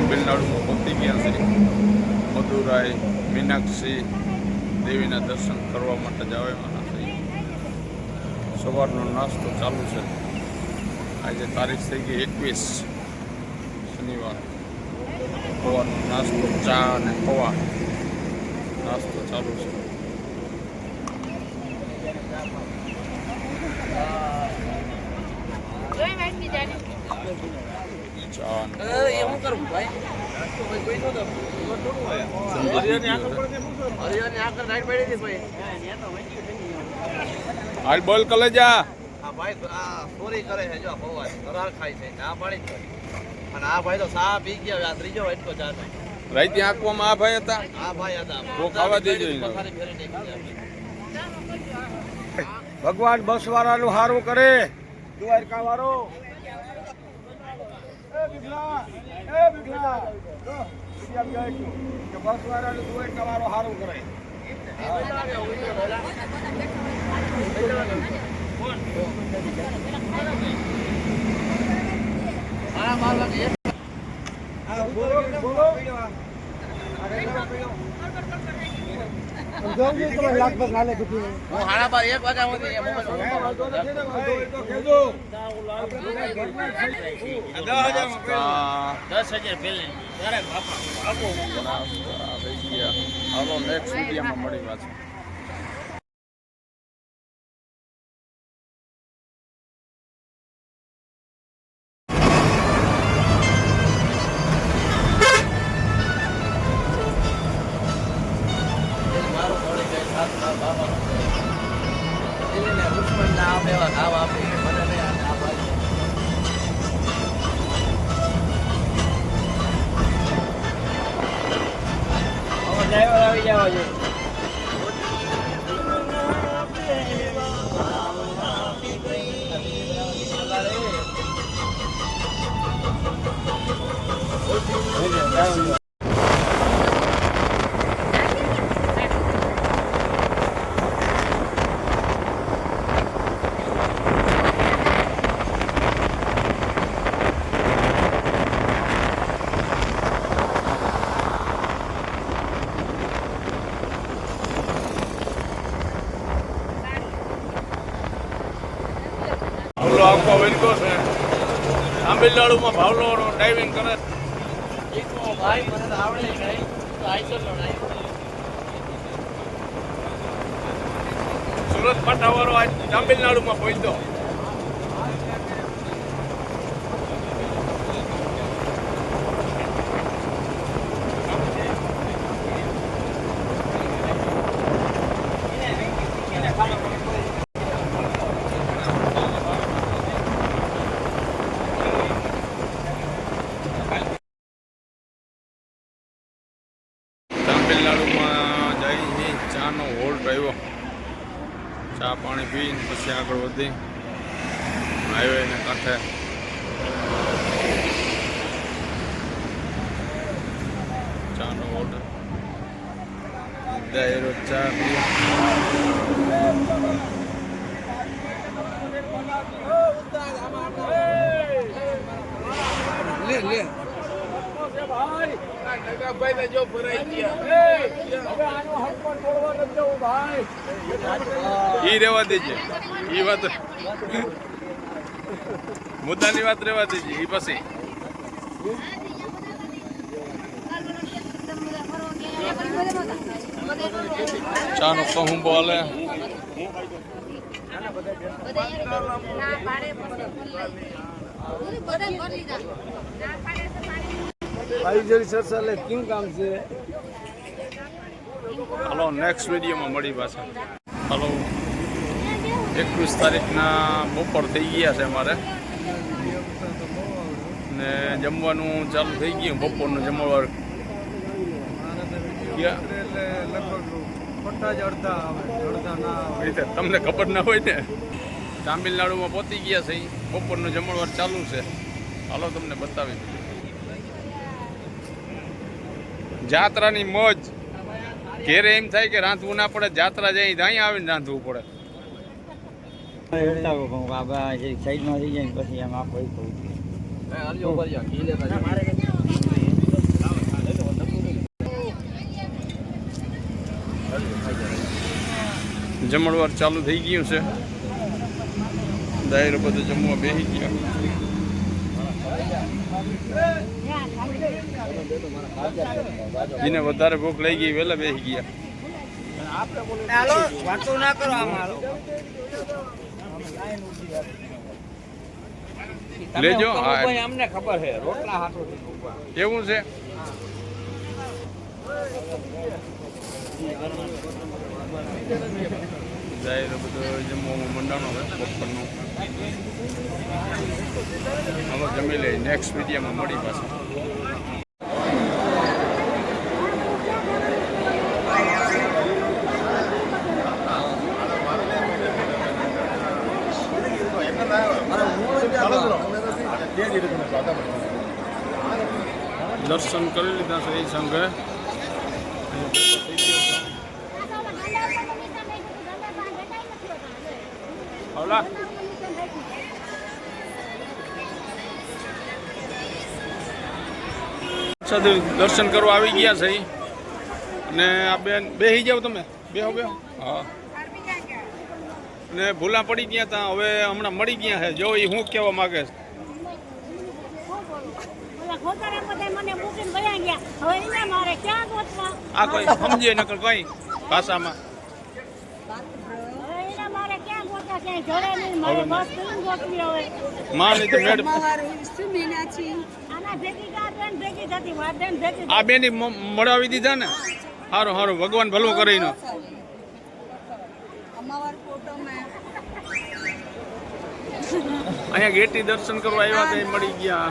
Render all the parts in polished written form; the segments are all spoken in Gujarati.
તામિલનાડુમાં પહોંચી ગયા છે. મદુરાઈ મીનાક્ષી દેવીના દર્શન કરવા માટે જવાના છે. સવારનો નાસ્તો ચાલુ છે. આજે તારીખ થઈ ગઈ 21 શનિવાર. સવારનો નાસ્તો ચા અને પૌવા નાસ્તો ચાલુ છે. હાલ બોલ કલેજા. આ ભાઈ ચોરી કરે છે. જો પૌવા કરાર ખાય છે. ના પાડી છે. અને આ ભાઈ તો સા પી ગયા. આ ત્રીજો વાટકો ચા થાય. રાઈતી આંકવામાં આ ભાઈ હતા. આ ભાઈ હતા. તો ખાવા દેજો. ભગવાન બસ વાળાનું સારું કરે. દ્વારકા વાળો બસ વાળાનું દ્વારકા વાળો સારું કરે. હાલો નેક્સ્ટ વિડીયોમાં મળી પાછું. આવી જાવ છે. આખો વૈકો છે. તામિલનાડુમાં ભાવલો ડાઇવિંગ કરે. સુરત ફાટાવાળો આજ તામિલનાડુમાં પહોંચ્યો. તામિલનાડુમાં જઈ ચાનો હોલ્ટ આવ્યો. ચા પાણી પીને પછી આગળ વધી હાઈવેને કાંઠે ચાનો ઓર્ડર દાયરો ચા પીએ. ઈ રેવા દેજે. ઈ વાત મુદ્દાની વાત રેવા દેજે. ઈ પછી ચાનો કહું બોલે. કેમ કામ છે? હલો નેક્સ્ટ વિડીયોમાં મળી પાછા. હલો 21 તારીખના બપોર થઈ ગયા છે અમારે ને જમવાનું ચાલુ થઈ ગયું. બપોરનું જમણવાર તમને ખબર ના હોય ને. તામિલનાડુમાં પહોંચી ગયા છે. બપોરનું જમણવાર ચાલુ છે. હાલો તમને બતાવી. જાત્રાની મોજ. ઘેરે એમ થાય કે રાંધવું ના પડે. જાત્રા જાય ત્યાં આવીને રાંધવું પડે. સાઈડમાં થઈ જાય પછી એમ આપણે જમણવાર ચાલુ થઈ ગયું છે. દાયરો બધું જમવા બેસી ગયા. જેને વધારે ભૂખ લઈ ગઈ વહેલા બેસી ગયા. હાલો વાતો ના કરો આમાં હાલો લેજો. અમને ખબર છે રોટલા હાથો એવું છે. દાયરો બધો જમવામાં મંડાણો છે બપોરનો. હવે જમી લઈ. નેક્સ્ટ વિડીયોમાં મળી પાછા. દર્શન કરી લીધા છે એ સંઘે. હવલા દર્શન કરવા આવી ગયા છે. અને આ બેન બેસી જાવ તમે. બેહો બેહો. હા. ને ભૂલા પડી ગયા હતા. હવે હમણાં મળી ગયા છે. જો એ શું કહેવા માંગે છે. આ કોઈ સમજે નકર કઈ ભાષામાં. માં નહીં તો મેડ આ બેની મળાવી દીધા ને. સારું સારું ભગવાન ભલું કરીને. અહીંયા ગેટી દર્શન કરવા આવ્યા હતા. મળી ગયા.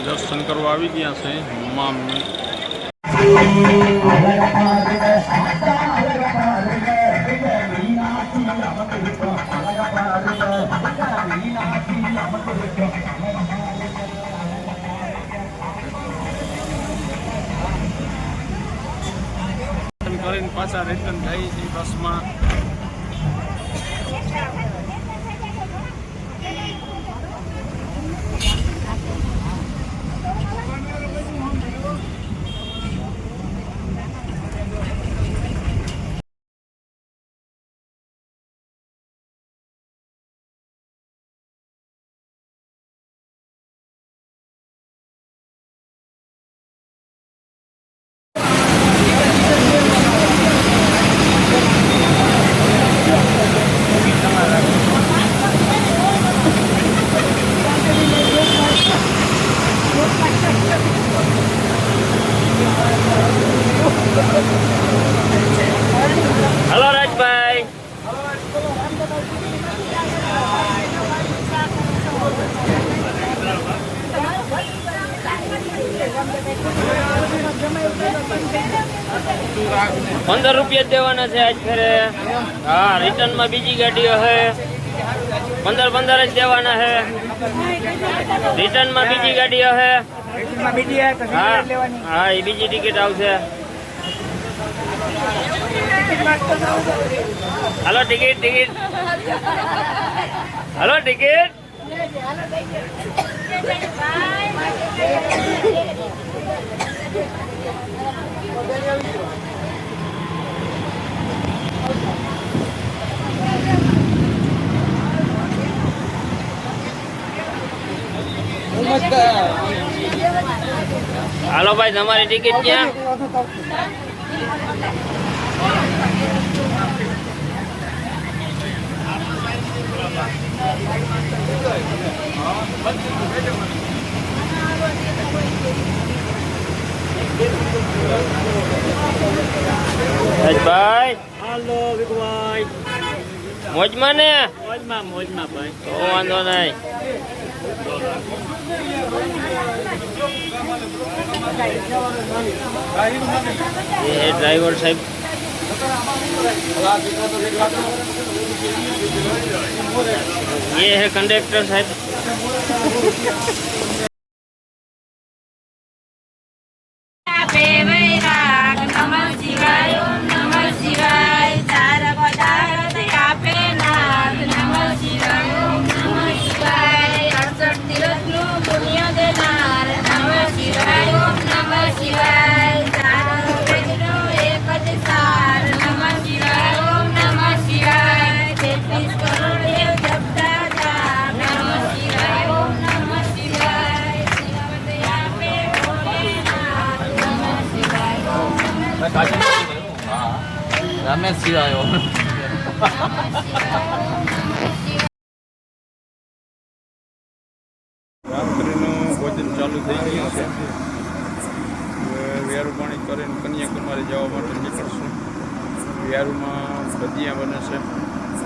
દર્શન કરવા આવી ગયા છે મામની. કરીને પાછા રિટર્ન થઈ છે બસમાં. હલો રાજભાઈ. ₹15 દેવાના છે આજ ફેરે. હા રિટર્ન માં બીજી ગાડીઓ છે. 15 જ દેવાના છે. રિટર્ન માં બીજી ગાડીઓ છે. હા એ બીજી ટિકિટ આવશે. હાલો ટિકિટ. હાલો ટિકિટ. હાલો ભાઈ તમારી ટિકિટ ક્યાં? ભાઈ હાલો વિકુભાઈ. મોજમાં ને? મોજમાં ભાઈ. તો વાંધો નહીં. ये ड्राइवर साहब ये है कंडक्टर साहब. શિવાય. અમે જ સિવાયો રાત્રિનું ભોજન ચાલુ થઈ ગયું છે. હવે વ્યારું પાણી કરીને કન્યાકુમારી જવા માટે નીકળશું. વ્યારુમાં ભજીયા બને છે.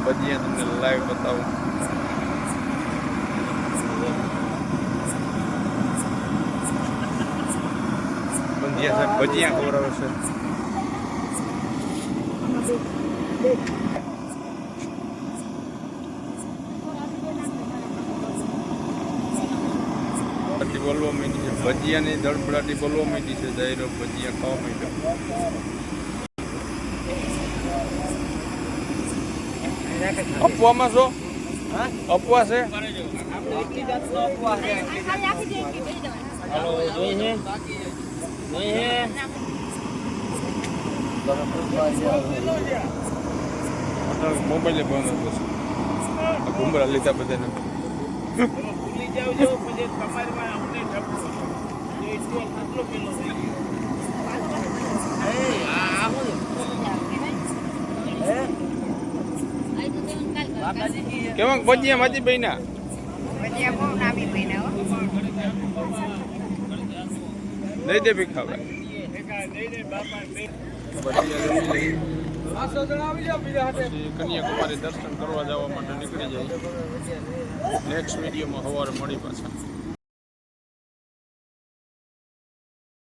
ભજીયા તમને લાઈવ બતાવું. ભજીયા સાહેબ ભજીયા ખવડાવે છે. બોલવા માંડી છે. ભજીયાની દળપડાટી બોલવા માંડી છે. જયરો ભજીયા ખાવા માંડ્યો. અપવામાં છો? અપવા છે? મોબાઈલ બંધ હતો. ઘુમરા લીધા બધાને. કેવા ભજીયા માજી બહેના દઈ દે ભી ખાવા કન્યાકુમારી દર્શન કરવા જવા માટે નીકળી જાય. નેક્સ્ટ વિડીયોમાં સવારે મળી પાછા.